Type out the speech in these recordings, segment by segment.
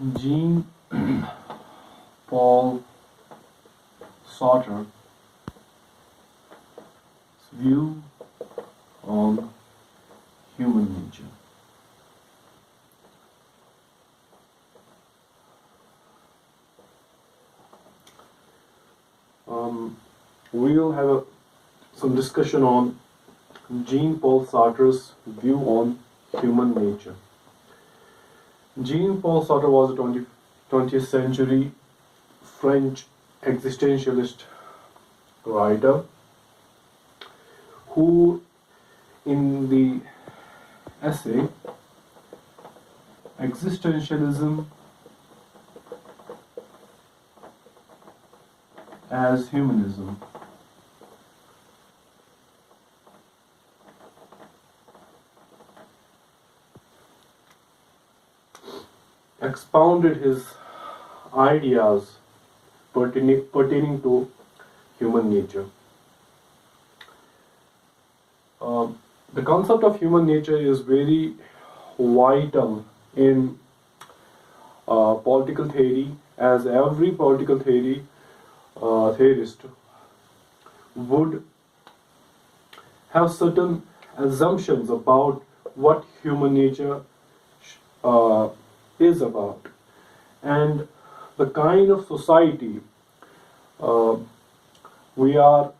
Jean-Paul Sartre's view on human nature. We'll have some discussion on Jean-Paul Sartre's view on human nature. Jean-Paul Sartre was a 20th century French existentialist writer who, in the essay Existentialism as Humanism, expounded his ideas pertaining to human nature. The concept of human nature is very vital in political theory, as every political theorist would have certain assumptions about what human nature is about, and the kind of society we are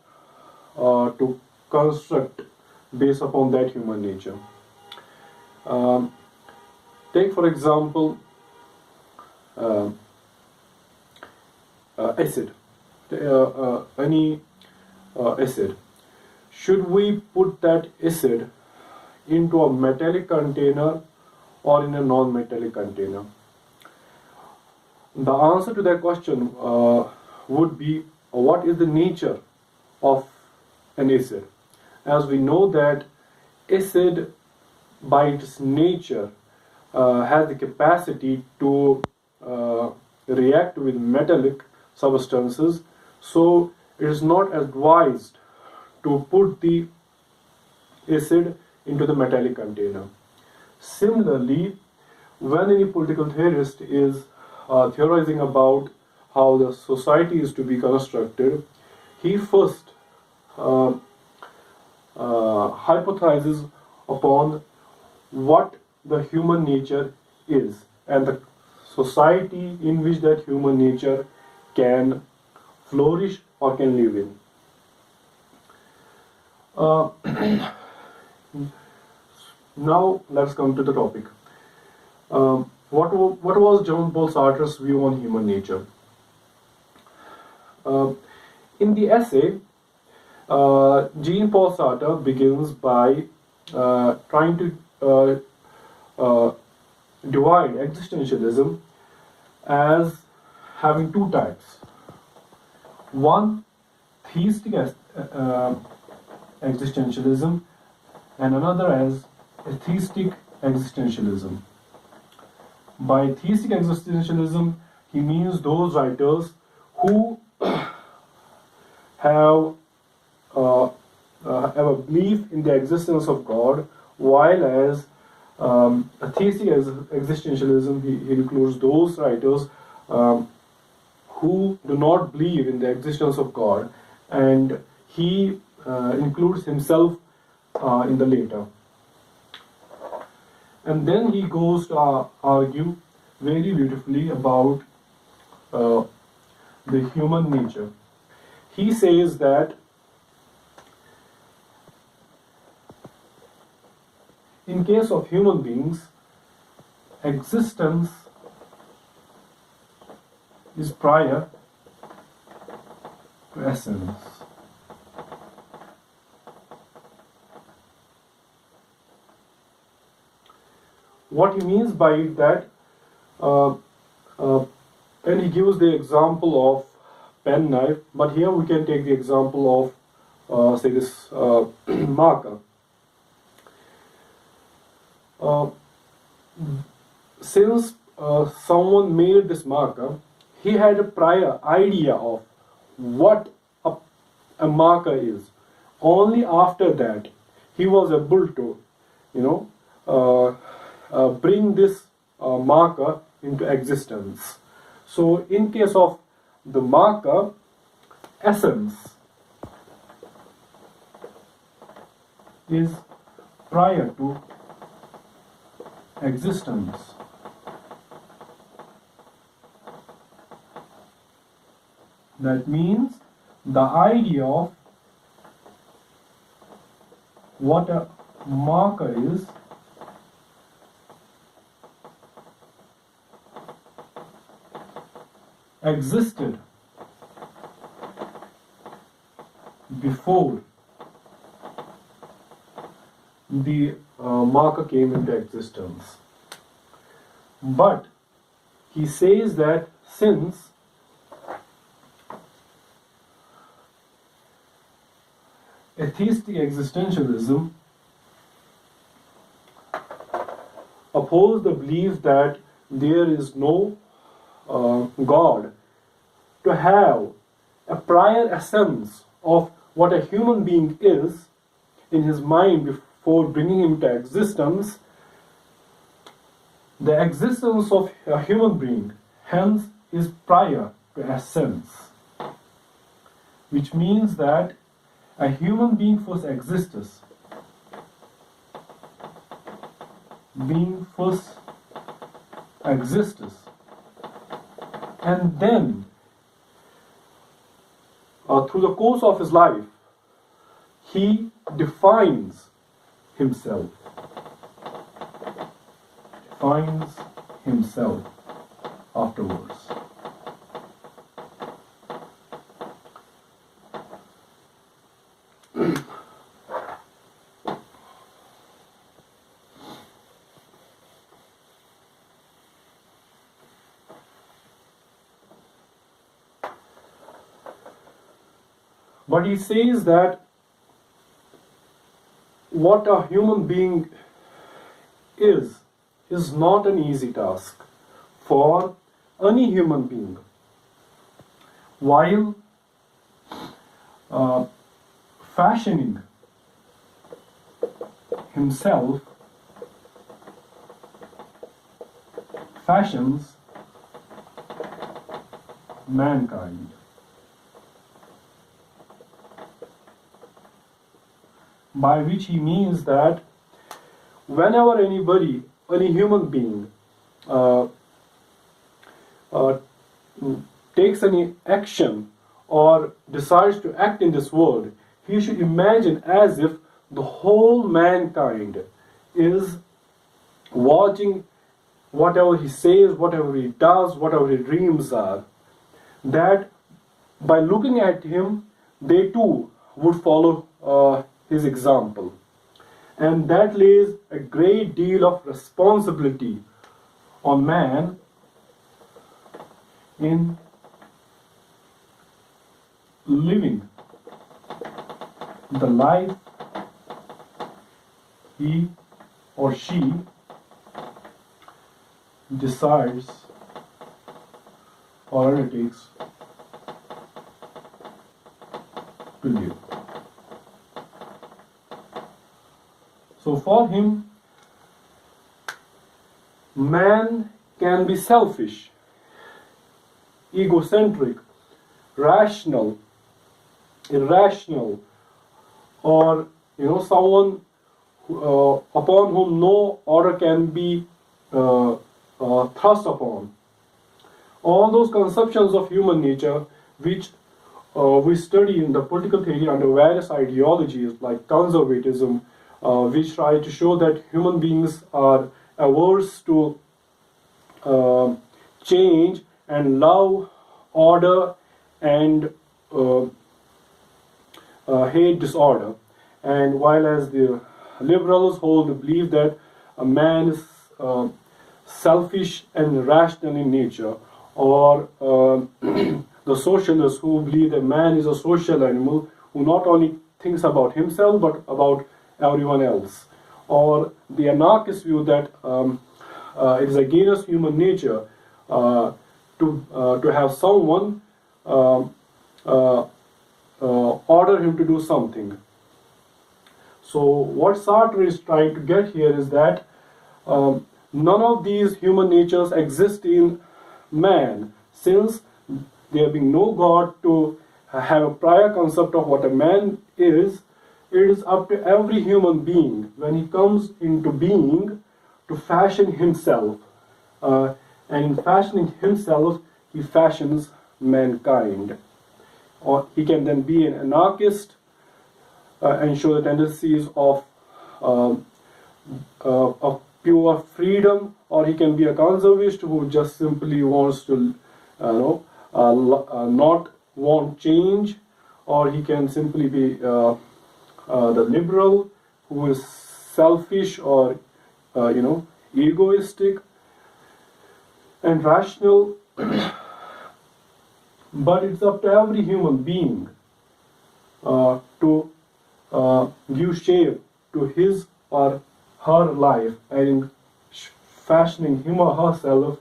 to construct based upon that human nature. Take for example acid. Any acid. Should we put that acid into a metallic container or in a non-metallic container? The answer to that question would be, what is the nature of an acid? As we know that acid by its nature has the capacity to react with metallic substances, so it is not advised to put the acid into the metallic container. Similarly, when any political theorist is theorizing about how the society is to be constructed, he first hypothesizes upon what the human nature is and the society in which that human nature can flourish or can live in. Now let's come to the topic. What was Jean-Paul Sartre's view on human nature? In the essay, Jean-Paul Sartre begins by trying to divide existentialism as having two types. One, theistic existentialism, and another as atheistic existentialism. By theistic existentialism, he means those writers who have a belief in the existence of God, while as atheistic existentialism, he includes those writers who do not believe in the existence of God, and he includes himself in the later. And then he goes to argue very beautifully about the human nature. He says that in case of human beings, existence is prior to essence. What he means by it that, and he gives the example of pen knife, but here we can take the example of say this marker. Since someone made this marker, he had a prior idea of what a marker is. Only after that he was able to, bring this marker into existence. So in case of the marker, essence is prior to existence. That means the idea of what a marker is existed before the marker came into existence. But he says that since atheistic existentialism oppose the belief that there is no God, to have a prior essence of what a human being is in his mind before bringing him to existence, the existence of a human being hence is prior to essence, which means that a human being first exists. Being first exists, and then through the course of his life he defines himself afterwards. But he says that what a human being is not an easy task for any human being. While fashioning himself, fashions mankind. By which he means that whenever any human being takes any action or decides to act in this world, he should imagine as if the whole mankind is watching whatever he says, whatever he does, whatever his dreams are, that by looking at him, they too would follow his example. And that lays a great deal of responsibility on man in living the life he or she decides or undertakes to live. So for him, man can be selfish, egocentric, rational, irrational, or someone upon whom no order can be thrust upon. All those conceptions of human nature which we study in the political theory under various ideologies like conservatism, which try to show that human beings are averse to change and love order and hate disorder. And while as the liberals hold the belief that a man is selfish and irrational in nature, or the socialists who believe that man is a social animal who not only thinks about himself but about everyone else, or the anarchist view that it is against human nature to have someone order him to do something. So what Sartre is trying to get here is that none of these human natures exist in man, since there being no God to have a prior concept of what a man is. It is up to every human being when he comes into being to fashion himself, and in fashioning himself he fashions mankind. Or he can then be an anarchist and show the tendencies of pure freedom, or he can be a conservative who just simply wants to not want change, or he can simply be the liberal who is selfish or egoistic and rational. But it's up to every human being to give shape to his or her life, and in fashioning him or herself,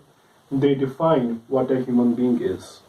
they define what a human being is.